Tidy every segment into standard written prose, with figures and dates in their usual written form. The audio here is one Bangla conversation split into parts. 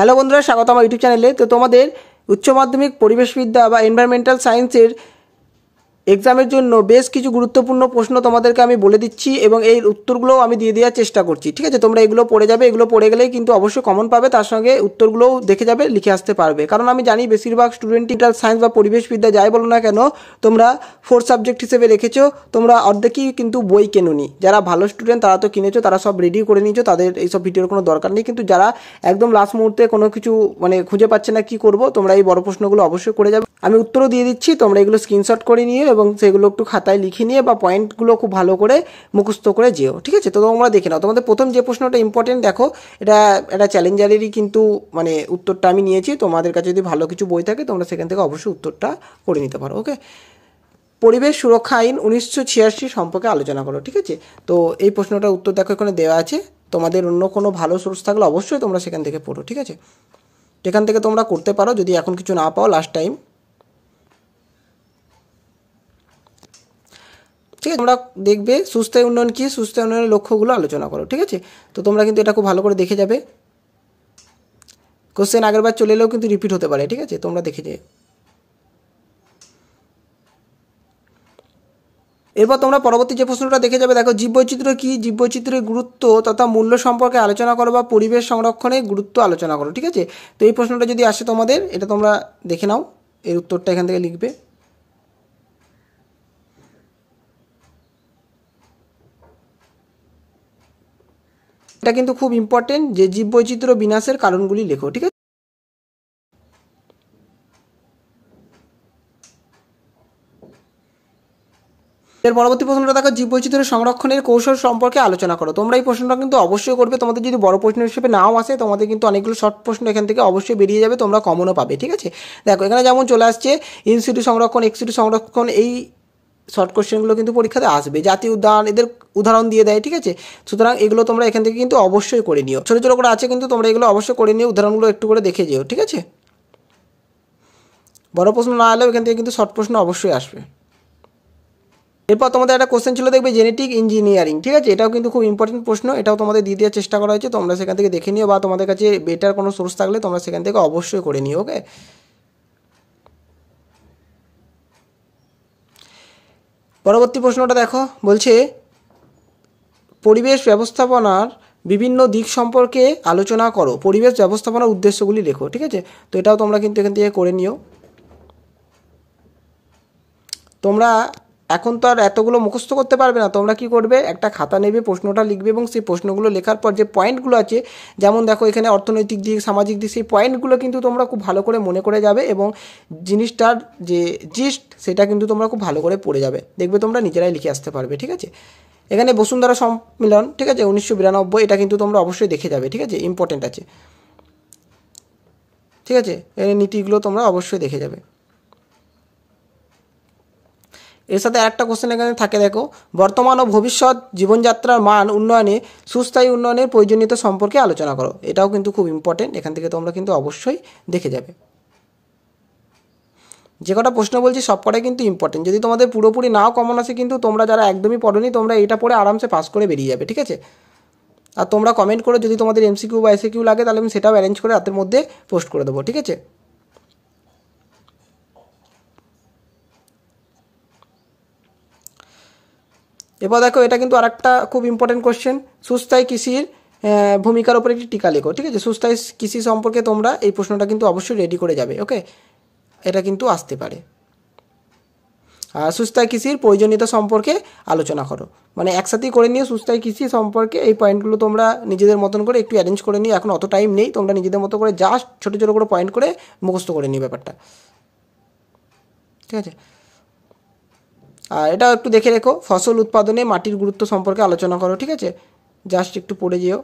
হ্যালো বন্ধুরা, স্বাগত আমার ইউটিউব চ্যানেলে। তো তোমাদের উচ্চ মাধ্যমিক পরিবেশবিদ্যা বা এনভায়রনমেন্টাল সায়েন্সের এক্সামের জন্য বেশ কিছু গুরুত্বপূর্ণ প্রশ্ন তোমাদেরকে আমি বলে দিচ্ছি এবং এই উত্তরগুলোও আমি দিয়ে দেওয়ার চেষ্টা করছি। ঠিক আছে, তোমরা এগুলো পড়ে যাবে, এগুলো পড়ে গেলেই কিন্তু অবশ্যই কমন পাবে, তার সঙ্গে উত্তরগুলোও দেখে যাবে, লিখে আসতে পারবে। কারণ আমি জানি বেশিরভাগ স্টুডেন্টাল সায়েন্স বা পরিবেশবিদ্যা যাই বলো না কেন, তোমরা 4 সাবজেক্ট হিসেবে রেখেছো, তোমরা অর্ধেকই কিন্তু বই কেনোনি। যারা ভালো স্টুডেন্ট তারা তো কিনেছো, তারা সব রেডি করে নিয়েছো, তাদের এইসব ভিডিওর কোনো দরকার নেই। কিন্তু যারা একদম লাস্ট মুহূর্তে কোনো কিছু খুঁজে পাচ্ছে না কি করবো, তোমরা এই বড় প্রশ্নগুলো অবশ্যই করে যাবে। আমি উত্তরও দিয়ে দিচ্ছি, তোমরা এগুলো স্ক্রিনশট করে নিয়ে এবং সেগুলো একটু খাতায় লিখে নিয়ে বা পয়েন্টগুলো খুব ভালো করে মুখস্থ করে যেও। ঠিক আছে, তো তোমরা দেখে নাও। তোমাদের প্রথম যে প্রশ্নটা ইম্পর্টেন্ট, দেখো এটা চ্যালেঞ্জারেরই কিন্তু উত্তরটা আমি নিয়েছি। তোমাদের কাছে যদি ভালো কিছু বই থাকে তোমরা সেখান থেকে অবশ্যই উত্তরটা করে নিতে পারো। ওকে, পরিবেশ সুরক্ষা আইন 1986 সম্পর্কে আলোচনা করো। ঠিক আছে, তো এই প্রশ্নটার উত্তর দেখো এখানে দেওয়া আছে। তোমাদের অন্য কোনো ভালো সোর্স থাকলে অবশ্যই তোমরা সেখান থেকে পড়ো। ঠিক আছে, এখান থেকে তোমরা করতে পারো যদি এখন কিছু না পাও লাস্ট টাইম। ঠিক আছে, তোমরা দেখবে সুস্থায়ী উন্নয়ন কী, সুস্থায়ী উন্নয়নের লক্ষ্যগুলো আলোচনা করো। ঠিক আছে, তো তোমরা কিন্তু এটা খুব ভালো করে দেখে যাবে। কোশ্চেন আগেরবার চলে এলেও কিন্তু রিপিট হতে পারে। ঠিক আছে, তোমরা দেখে যাও। এরপর তোমরা পরবর্তী যে প্রশ্নটা দেখে যাবে, দেখো জীববৈচিত্র্য কী, জীববৈচিত্র্যের গুরুত্ব তথা মূল্য সম্পর্কে আলোচনা করো বা পরিবেশ সংরক্ষণের গুরুত্ব আলোচনা করো। ঠিক আছে, তো এই প্রশ্নটা যদি আসে তোমাদের, এটা তোমরা দেখে নাও, এর উত্তরটা এখান থেকে লিখবে। এটা কিন্তু খুব ইম্পর্টেন্ট যে জীববৈচিত্র্য বিনাশের কারণগুলি লেখো। ঠিক আছে, এর পরবর্তী প্রশ্নটা দেখো জীববৈচিত্র্য সংরক্ষণের কৌশল সম্পর্কে আলোচনা করো। তোমরা এই প্রশ্নটা কিন্তু অবশ্যই করবে। তোমাদের যদি বড় প্রশ্ন হিসেবে নাও আসে, তোমাদের কিন্তু অনেকগুলো শর্ট প্রশ্ন এখান থেকে অবশ্যই বেরিয়ে যাবে, তোমরা কমনও পাবে। ঠিক আছে, দেখো এখানে যেমন চলে আসছে ইনসিটু সংরক্ষণ, এক্সিটু সংরক্ষণ, এই শর্ট কোশ্চেনগুলো কিন্তু পরীক্ষাতে আসবে। জাতীয় উদ্যান এদের উদাহরণ দিয়ে দেয়। ঠিক আছে, সুতরাং এগুলো তোমরা এখান থেকে কিন্তু অবশ্যই করে নিও। ছোটো ছোটো করে আছে কিন্তু তোমরা এগুলো অবশ্যই করে নিও, উদাহরণগুলো একটু করে দেখে যেও। ঠিক আছে, বড় প্রশ্ন না এলেও এখান থেকে কিন্তু শর্ট প্রশ্ন অবশ্যই আসবে। এরপর তোমাদের একটা কোশ্চেন ছিল, দেখবে জেনেটিক ইঞ্জিনিয়ারিং। ঠিক আছে, এটাও কিন্তু খুব ইম্পর্টেন্ট প্রশ্ন, এটাও তোমাদের দিয়ে দেওয়ার চেষ্টা করা হয়েছে। তোমরা সেখান থেকে দেখে নিও বা তোমাদের কাছে বেটার কোনো সোর্স থাকলে তোমরা সেখান থেকে অবশ্যই করে নিও। ওকে, পরবর্তী প্রশ্নটা দেখো, বলছে পরিবেশ ব্যবস্থাপনার বিভিন্ন দিক সম্পর্কে আলোচনা করো, পরিবেশ ব্যবস্থাপনার উদ্দেশ্যগুলি লেখো। ঠিক আছে, তো এটাও তোমরা কিন্তু এখান থেকে করে নিও। তোমরা এখন তো আর এতগুলো মুখস্থ করতে পারবে না, তোমরা কি করবে, একটা খাতা নেবে, প্রশ্নটা লিখবে এবং সেই প্রশ্নগুলো লেখার পর যে পয়েন্টগুলো আছে, যেমন দেখো এখানে অর্থনৈতিক দিক, সামাজিক দিক, সেই পয়েন্টগুলো কিন্তু তোমরা খুব ভালো করে মনে করে যাবে এবং জিনিসটার যে জিস্ট সেটা কিন্তু তোমরা খুব ভালো করে পড়ে যাবে, দেখবে তোমরা নিজেরাই লিখে আসতে পারবে। ঠিক আছে, এখানে বসুন্ধরা সম্মেলন, ঠিক আছে 1992, এটা কিন্তু তোমরা অবশ্যই দেখে যাবে। ঠিক আছে, ইম্পর্টেন্ট আছে। ঠিক আছে, এর নীতিগুলো তোমরা অবশ্যই দেখে যাবে। এর সাথে আরেকটা কোশ্চেন এখানে থাকে, দেখো বর্তমান ও ভবিষ্যৎ জীবনযাত্রার মান উন্নয়নে সুস্থায়ী উন্নয়নের প্রয়োজনীয়তা সম্পর্কে আলোচনা করো। এটাও কিন্তু খুব ইম্পর্টেন্ট, এখান থেকে তোমরা কিন্তু অবশ্যই দেখে যাবে। যে কটা প্রশ্ন বলছি সব কটাই কিন্তু ইম্পর্টেন্ট। যদি তোমাদের পুরোপুরি নাও কমন আসে, কিন্তু তোমরা যারা একদমই পড়োনি, তোমরা এটা পড়ে আরামসে পাস করে বেরিয়ে যাবে। ঠিক আছে, আর তোমরা কমেন্ট করো যদি তোমাদের এমসিকিউ বা এসএকিউ লাগে, তাহলে আমি সেটাও অ্যারেঞ্জ করে রাতের মধ্যে পোস্ট করে দেবো। ঠিক আছে, এবার দেখো এটা কিন্তু আরেকটা খুব ইম্পর্টেন্ট কোশ্চেন, সুস্থায়ী কৃষির ভূমিকার উপর একটি টিকা লেখো। ঠিক আছে, সুস্থায়ী কৃষি সম্পর্কে তোমরা এই প্রশ্নটা কিন্তু অবশ্যই রেডি করে যাবে। ওকে, এটা কিন্তু আসতে পারে। সুস্থায়ী কৃষির প্রয়োজনীয়তা সম্পর্কে আলোচনা করো, একসাথেই করে নিয়ে সুস্থায়ী কৃষি সম্পর্কে এই পয়েন্টগুলো তোমরা নিজেদের মতন করে একটু অ্যারেঞ্জ করে নিও। এখন অত টাইম নেই, তোমরা নিজেদের মতো করে জাস্ট ছোটো ছোটো করে পয়েন্ট করে মুখস্থ করে নিও ব্যাপারটা। ঠিক আছে, আর এটাও একটু দেখে রেখো, ফসল উৎপাদনে মাটির গুরুত্ব সম্পর্কে আলোচনা করো। ঠিক আছে, জাস্ট একটু পড়ে যেও।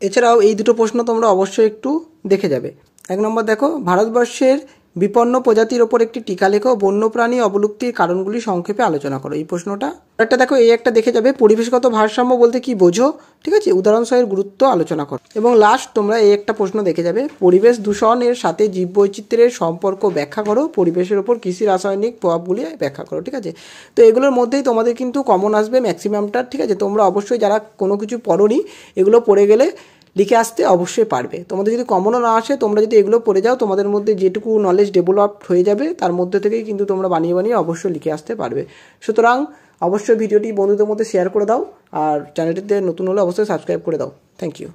এছাড়াও এই দুটো প্রশ্ন তোমরা অবশ্যই একটু দেখে যাবে। 1 নম্বর দেখো, ভারতবর্ষের বিপন্ন প্রজাতির ওপর একটি টিকা লেখো, বন্যপ্রাণী অবলুপ্তির কারণগুলি সংক্ষেপে আলোচনা করো। এই প্রশ্নটা একটা দেখো, এই একটা দেখে যাবে, পরিবেশগত ভারসাম্য বলতে কি বোঝো। ঠিক আছে, উদাহরণসহের গুরুত্ব আলোচনা করো। এবং লাস্ট তোমরা এই একটা প্রশ্ন দেখে যাবে, পরিবেশ দূষণের সাথে জীববৈচিত্র্যের সম্পর্ক ব্যাখ্যা করো, পরিবেশের ওপর কৃষি রাসায়নিক প্রভাবগুলি ব্যাখ্যা করো। ঠিক আছে, তো এগুলোর মধ্যেই তোমাদের কিন্তু কমন আসবে ম্যাক্সিমামটা। ঠিক আছে, তোমরা অবশ্যই যারা কোনো কিছু পড়োনি, এগুলো পড়ে গেলে লিখে আসতে অবশ্যই পারবে। তোমাদের যদি কমনও না আসে, তোমরা যদি এগুলো পড়ে যাও, তোমাদের মধ্যে যেটুকু নলেজ ডেভেলপড হয়ে যাবে তার মধ্যে থেকেই কিন্তু তোমরা বানিয়ে বানিয়ে অবশ্যই লিখে আসতে পারবে। সুতরাং অবশ্যই ভিডিওটি বন্ধুদের মধ্যে শেয়ার করে দাও, আর চ্যানেলটিতে নতুন হলে অবশ্যই সাবস্ক্রাইব করে দাও। Thank you.